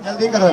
जल्दी करो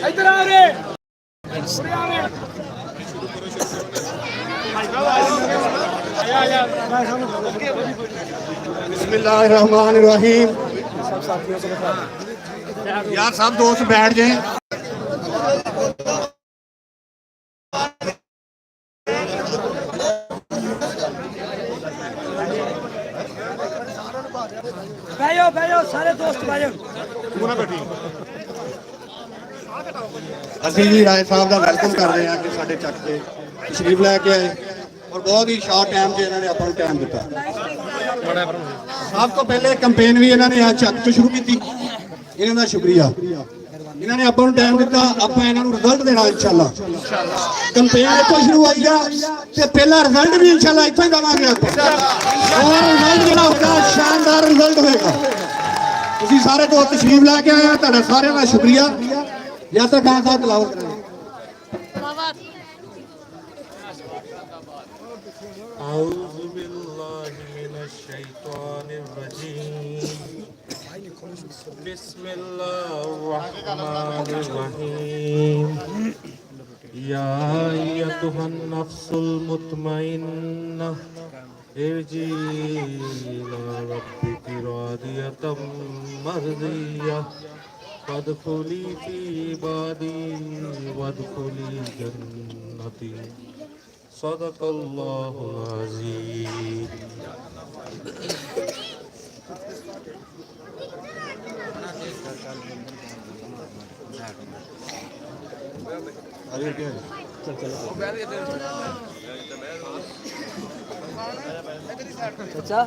इधर आ रे बिस्मिल्लाहिर्रहमानिर्रहीम। यार सब दोस्त बैठ जाए। बैठो सारे दोस्त बैठो। ਅਸੀਂ ਜੀ ਰਾਏ ਸਾਹਿਬ ਦਾ ਵੈਲਕਮ ਕਰ ਰਹੇ ਹਾਂ ਕਿ ਸਾਡੇ ਚੱਕ ਤੇ ਤਸ਼ਰੀਫ ਲੈ ਕੇ ਆਏ ਔਰ ਬਹੁਤ ਹੀ ਸ਼ਾਰਟ ਟਾਈਮ 'ਚ ਇਹਨਾਂ ਨੇ ਆਪਾਂ ਨੂੰ ਟਾਈਮ ਦਿੱਤਾ। ਸਭ ਤੋਂ ਪਹਿਲੇ ਕੈਂਪੇਨ ਵੀ ਇਹਨਾਂ ਨੇ ਆ ਚੱਕ ਤੋਂ ਸ਼ੁਰੂ ਕੀਤੀ, ਇਹਨਾਂ ਦਾ ਸ਼ੁਕਰੀਆ। ਇਹਨਾਂ ਨੇ ਆਪਾਂ ਨੂੰ ਟਾਈਮ ਦਿੱਤਾ, ਆਪਾਂ ਇਹਨਾਂ ਨੂੰ ਰਿਜ਼ਲਟ ਦੇਣਾ ਇਨਸ਼ਾਅੱਲਾ। ਕੈਂਪੇਨ ਇੱਥੋਂ ਸ਼ੁਰੂ ਹੋਈਗਾ ਤੇ ਪਹਿਲਾ ਰਿਜ਼ਲਟ ਵੀ ਇਨਸ਼ਾਅੱਲਾ ਇੱਥੋਂ ਹੀ ਦੇਵਾਂਗੇ ਆਪਾਂ। ਔਰ ਰਿਜ਼ਲਟ ਜਿਹੜਾ ਹੋਗਾ ਸ਼ਾਨਦਾਰ ਰਿਜ਼ਲਟ ਹੋਏਗਾ। ਤੁਸੀਂ ਸਾਰੇ ਦੋਸਤ ਤਸ਼ਰੀਫ ਲੈ ਕੇ ਆਏ ਆ, ਤੁਹਾਡਾ ਸਾਰਿਆਂ ਦਾ ਸ਼ੁਕਰੀਆ। यात्रा खान साहब तलावत करें। औज़ु बिल्लाहि मिनश शैतानिर रजीम। बिस्मिल्लाहिर रहमानिर रहीम। या अय्युहन नफ्सुल मुतमइन्ना इरजी इला रब्बिकी रादियतम मर्दिया फदखुली फी इबादी वदखुली जन्नती। सदक़ल्लाहुल अज़ीम। चाचा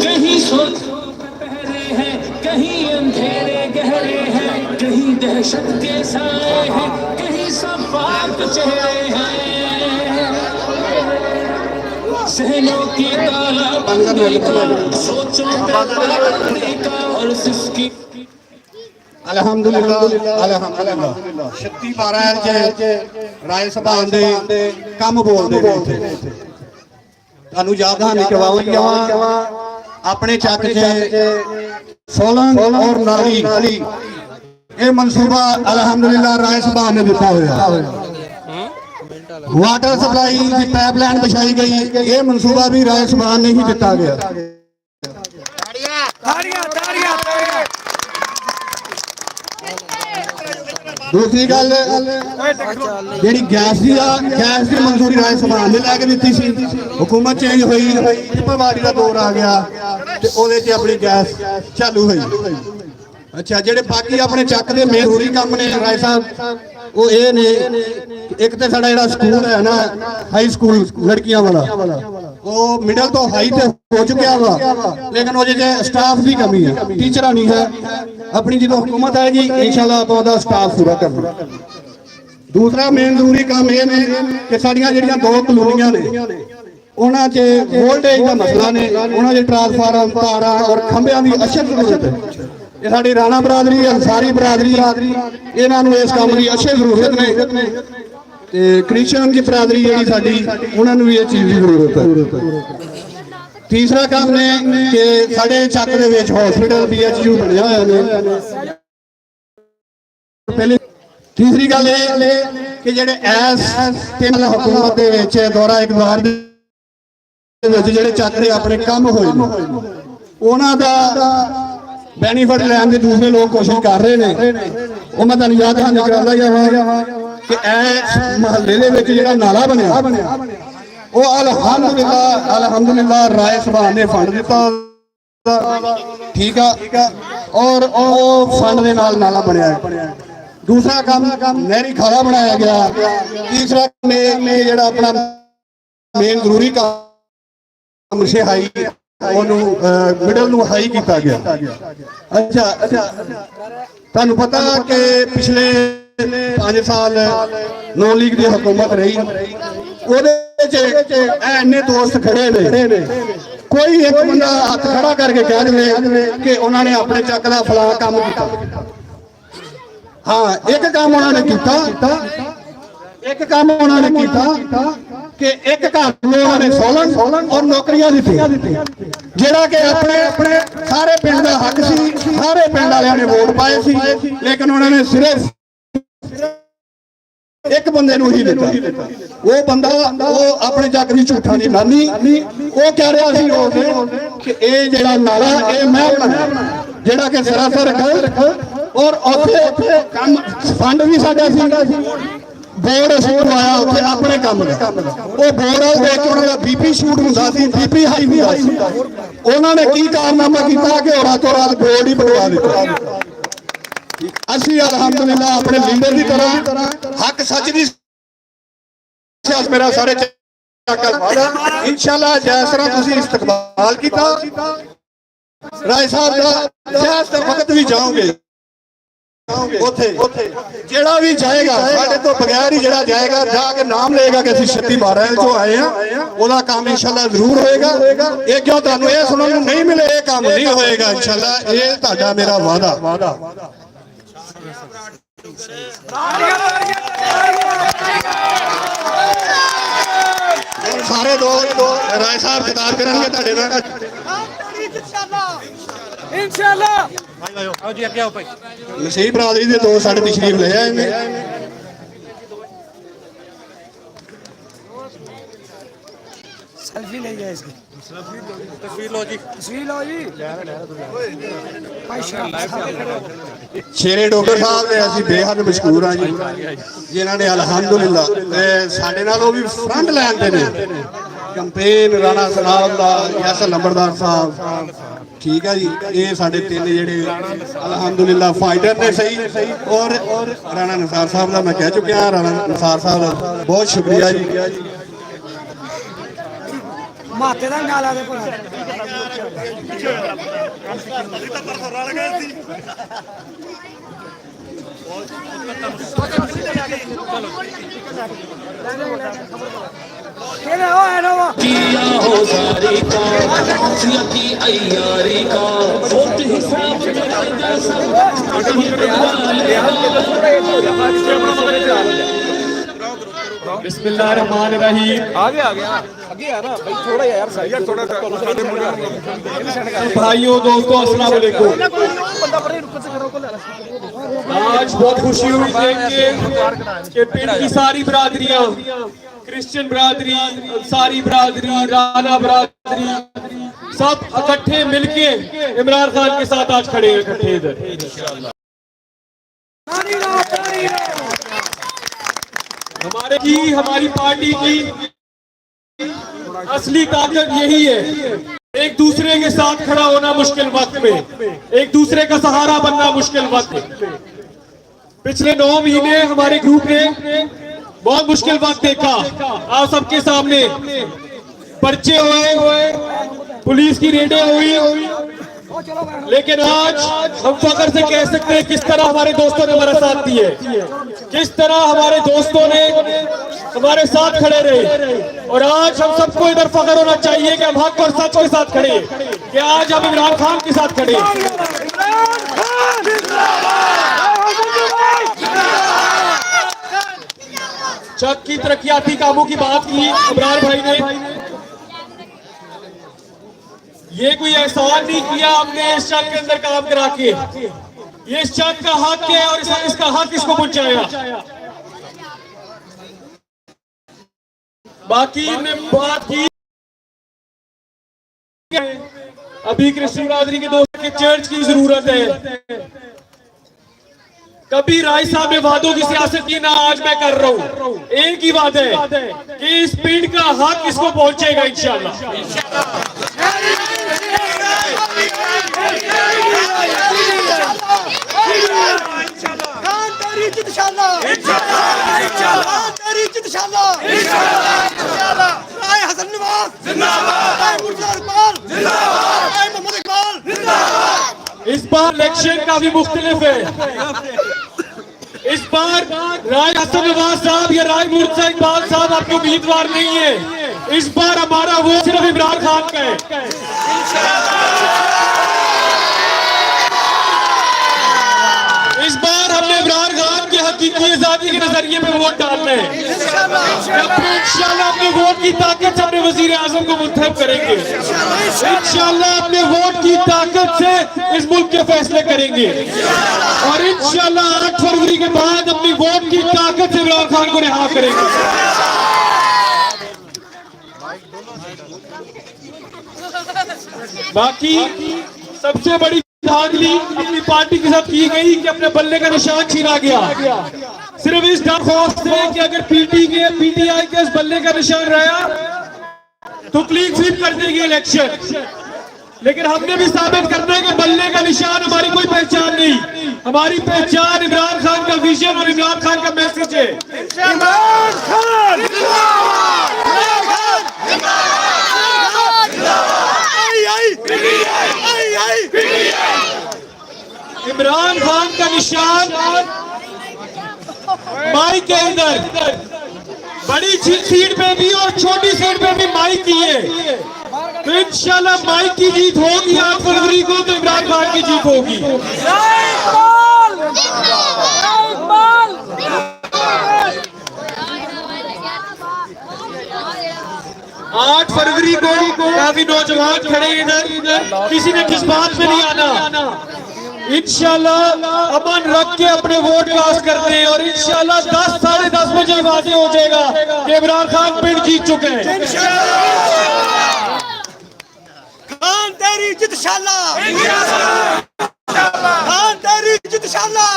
कहीं सोचों में पहरे हैं, कहीं अंधेरे गहरे हैं, कहीं दहशत के साए हैं, कहीं सब पाक चेहरे हैं। सहनों की सोचों का और जिसकी अल्हम्दुलिल्लाह अल्हम्दुलिल्लाह 36-12 ਚ ਰਾਏ ਸਭਾ ਦੇ ਕੰਮ ਬੋਲਦੇ ਨੇ ਇੱਥੇ। ਤੁਹਾਨੂੰ ਯਾਦ ਹਾਨੀ ਕਰਵਾਵਾਂ ਆਪਣੇ ਚੱਕ 'ਚ ਸੋਲਨ ਔਰ ਨਾਲੀ ਇਹ ਮਨਸੂਬਾ ਅਲਹਮਦੁਲਿल्लाह ਰਾਏ ਸਭਾ ਨੇ ਦਿੱਤਾ ਹੋਇਆ। वाटर सप्लाई की पाइपलाइन बिछाई गई, ये मनसूबा भी राय सभा ने ही दिता गया। दूसरी गल जी गैस की मंजूरी राय सभा ने लैके दी सी। हुकूमत चेंज हुई, पवारी का दौर आ गया तो अपनी गैस चालू हुई। अच्छा जेडे बाकी अपने चक के जरूरी काम ने राय साहब वो ये ने, एक तो साडा जिहड़ा स्कूल है ना हाई स्कूल लड़कियां वाला, वो मिडल तो हाई ते हो चुका वा, लेकिन वो जे स्टाफ की कमी है, टीचर नहीं है। अपनी जो हुकूमत आएगी इंशाल्लाह आप ओदा स्टाफ पूरा करना। दूसरा मेन जरूरी काम ये ने कि साड़ियां ਜਿਹੜੀਆਂ दो कलोनियां ने ਉਹਨਾਂ 'ਚ वोल्टेज का मसला ने, ਉਹਨਾਂ 'ਚ ट्रांसफार्मर तारा और खंभियां की अशद जरूरत है। ये साड़ी राणा बरादरी अंसारी बरादरी इन्हां नूं इस काम की अशद जरूरत ने ते क्रिश्चियन की बरादरी जी साडी उन्हां नूं भी इस चीज़ की जरूरत है। तीसरा काम ने कि साडे चक दे विच हॉस्पिटल BHU बनिया होया ने। पहले तीसरी गल ये कि जेडे एस तीन हुकूमत दे विच दौरा इकबार दे विच जेडे चक दे अपने काम होए उन्हां दा बेनीफिट लैण दी दूसरे लोग कोशिश कर रहे ने। वो मैं तुहानूं याद करांदा जावां कि इस महल्ले दे विच जेड़ा नाला बनया वो अल्हम्दुलिल्लाह राय सभा ने फंड दिता, ठीक है, और फंड दे नाल नाला बनया। दूसरा काम नहरी खाला बनाया गया। तीसरा में जेड़ा अपना मेन जरूरी काम से हाई मिडल नूं हाई किया गया। अच्छा तुहानूं पता कि पिछले 5 साल नौ लीग की हुकूमत रही, इन्ने दोस्त खड़े ने, कोई एक बंदा हाथ खड़ा करके कह दे कि उन्होंने अपने चक का फलां काम किया। हाँ, एक काम उन्होंने किया, एक काम उन्होंने किया कि एक घर उन्होंने 16 और नौकरियां दी, जेड़ा कि अपने सारे पिंड का हक सी, सारे पिंड वालियां ने वोट पाए सी, लेकिन उन्होंने सिर्फ एक बंदे नूं ही दिता। वो बंदा वो अपने जग दी झूठा नहीं लानी, वो कह रहा सी कि ये जेड़ा नाला ये मैं बनाया, जेड़ा कि सरासर और उत्थे काम फंड भी साडा सी, बोर्ड असीं करवाया उत्थे अपने काम दा। वो बोर्ड वाल देख के उन्हां दा BP शूट हुंदा सी, BP हाई हुंदा सी। उन्हां ने की कारनामा कीता कि रातों रात बोर्ड ही बनवा दिता। असी अल्हम्दुलिल्लाह अपने लीडर की तरह हक सच दी मेरा सारे इंशाल्लाह जिस तरह तुसीं इस्तकबाल कीता राय साहब का, जिस वक्त भी जाओगे जेड़ा भी जाएगा साडे तो बगैर ही जेड़ा जाएगा जाके नाम लेगा कि असीं 36 12 चो आए हैं, ओदा काम इंशाल्लाह जरूर होएगा। ये क्यों तुहानूं ये सुनन नूं नहीं मिले, ये काम नहीं होएगा इंशाल्लाह, ये तुहाडा मेरा वादा। सारे दो राय साहब खिताब करेंगे तुहाडे नाल इंशाल्लाह। मसीह बरादरी के दो साढ़े तशरीफ ले आएंगे। सेल्फी ले जाए इसकी, तस्वीर लो जी। शेरे डॉक्टर साहब ने असीं बेहद मशहूर हाँ जी, जिन्हों ने अल्हम्दुलिल्लाह साडे नालों भी फ्रंट लाइन ते ने कैंपेन राणा साहब दा, यासर लंबरदार साहब, ठीक है जी। ये साढ़े 3 जेडे अल्हम्दुलिल्लाह फाइटर ने सही, और राणा निसार साहब का मैं कह चुका, राणा निसार साहब बहुत शुक्रिया जी। माते दा नाला दे कोल किया हो सारी का की अयारी का वोट हिसाब बिस्मिल्लाहिर्रहमानिर्रहीम। आगे आ ना भाई, थोड़ा यार साइड थोड़ा भाइयों दोस्तों अस्सलाम वालेकुम। आज बहुत खुशी हुई देख के पिंड की सारी बरादरियां, क्रिश्चियन बरादरी, अंसारी बरादरी, राणा बरादरी, सब इकट्ठे मिलके इमरान खान के साथ आज खड़े हैं इकट्ठे इधर। हमारी पार्टी की असली ताकत यही है, एक दूसरे के साथ खड़ा होना मुश्किल वक्त में, एक दूसरे का सहारा बनना मुश्किल वक्त में। पिछले 9 महीने हमारे ग्रुप ने बहुत मुश्किल वक्त देखा। आप सबके सामने पर्चे हुए, पुलिस की रेडें हुई, लेकिन आज हम फख्र से कह सकते हैं किस तरह हमारे दोस्तों ने हमारा साथ दिए, किस तरह हमारे दोस्तों ने हमारे साथ खड़े रहे। और आज हम सबको इधर फख्र होना चाहिए कि हम हक और सच के साथ खड़े, कि आज हम इमरान खान के साथ खड़े। चक की तरक्याती कामों की बात की इमरान भाई ने, ये कोई एहसान नहीं किया हमने इस चक के अंदर काम करा के, ये इस चक का हक है और इसका हक इसको पहुंचाया। बाकी ने बात की अभी क्रिश्चियन बिरादरी के दोस्तों के चर्च की जरूरत है। कभी राय साहब ने वादों की सियासत की ना, आज मैं कर रहा हूं। एक ही बात है कि इस पिंड का हक इसको पहुंचेगा इंशाल्लाह। इस बार इलेक्शन काफी मुख्तलिफ है। इस बार राय हसन नवाज साहब या राय मुर्तजा इकबाल साहब आपके उम्मीदवार नहीं है। इस बार हमारा वोट सिर्फ इमरान खान का है। इस बार हमने इमरान खान की हकीकी आजादी के नजरिए पे वोट डालना है। इंशाल्लाह अपने वोट की ताकत से अपने वजीर आजम को मुंतखब करेंगे। इंशाल्लाह अपने वोट की ताकत से इस मुल्क के फैसले करेंगे और इंशाल्लाह 8 फरवरी के बाद अपनी वोट की ताकत से इमरान खान को रिहा करेंगे। बाकी सबसे बड़ी धांधली अपनी पार्टी के साथ की गई कि अपने बल्ले का निशान छीना गया, सिर्फ इस डर खौफ से कि अगर पीटीआई के इस बल्ले का निशान रहा तो क्लीन स्वीप कर देगी इलेक्शन। लेकिन हमने भी साबित करना है कि बल्ले का निशान हमारी कोई पहचान नहीं, हमारी पहचान इमरान खान का विजन और इमरान खान का मैसेज है। इमरान खान, इमरान खान का निशान माइक के अंदर बड़ी सीट पे भी और छोटी सीट पे भी माइक की है। तो इंशाल्लाह माइक की जीत होगी 8 फरवरी को, तो इमरान खान की जीत होगी। 8 फरवरी को काफी नौजवान खड़े इधर, किसी ने किस बात में नहीं आना। इंशाल्लाह अमन रख के अपने वोट कास्ट करते हैं और इंशाल्लाह 10 साढ़े 10 बजे वादे हो जाएगा कि इमरान खान पिंड जीत चुके हैं। खान तेरी जित शाला, खान तेरी जित शाला।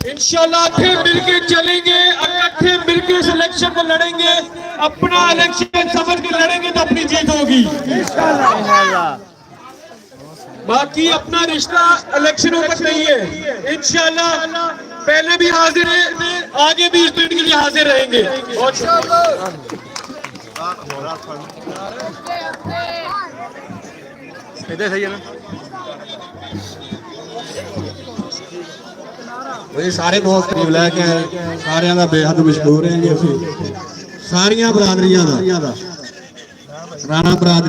इंशाल्लाह इकट्ठे मिलके चलेंगे, इकट्ठे मिलके इस इलेक्शन को लड़ेंगे, अपना इलेक्शन समझ के लड़ेंगे तो अपनी जीत होगी। बाकी अपना रिश्ता इलेक्शनों तक नहीं है। इंशाल्लाह पहले भी हाजिर है, आगे भी इस पिंड के लिए हाजिर रहेंगे। इधर सही है ना? ਇਹ ਸਾਰੇ ਦੋਸਤ ਕਰੀਬ ਲੈ ਕੇ ਆਏ, ਸਾਰਿਆਂ ਦਾ ਬੇਹੱਦ ਮਸ਼ਹੂਰ ਹੈ ਜੀ। ਅਸੀਂ ਸਾਰੀਆਂ ਬਰਾਦਰੀਆਂ ਦਾ ਰਾਣਾ ਬਰਾਦਰੀ